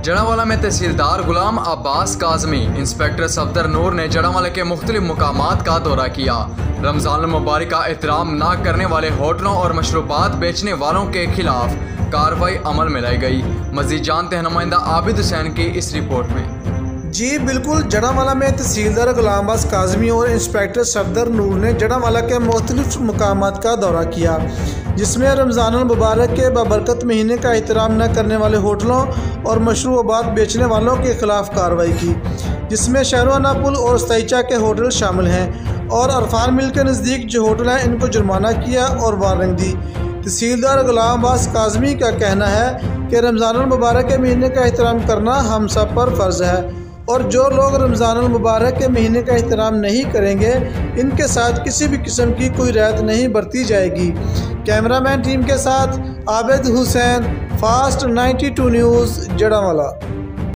जड़ावाला में तहसीलदार गुलाम अब्बास काज़मी, इंस्पेक्टर सफदर नूर ने जड़ावाला के मुख्तलिफ मुकामात का दौरा किया। रमज़ान मुबारक का एहतराम न करने वाले होटलों और मशरूबात बेचने वालों के खिलाफ कार्रवाई अमल में लाई गई। मज़ीद जानते हैं नुमाइंदा आबिद हुसैन की इस रिपोर्ट में। जी बिल्कुल, जड़ावाला में तहसीलदार गुलाम अब्बास काज़मी और इंस्पेक्टर सफदर नूर ने जड़ावाला के मुख्तलिफ मुकामात का दौरा किया, जिसमें रमज़ान मुबारक के बाबरकत महीने का एहतराम न करने वाले होटलों और मशरूबात बेचने वालों के खिलाफ कार्रवाई की, जिसमें शहराना पुल और सतैचा के होटल शामिल हैं और अरफान मिल के नज़दीक जो होटल हैं इनको जुर्माना किया और वारंट दी। तहसीलदार गुलाम अब्बास काज़मी का कहना है कि रमज़ान मुबारक के महीने का एहतराम करना हम सब पर फ़र्ज़ है और जो लोग रमज़ान मुबारक के महीने का एहतराम नहीं करेंगे इनके साथ किसी भी किस्म की कोई रियायत नहीं बरती जाएगी। कैमरामैन टीम के साथ आबिद हुसैन, फास्ट 92 न्यूज़, जड़ावाला।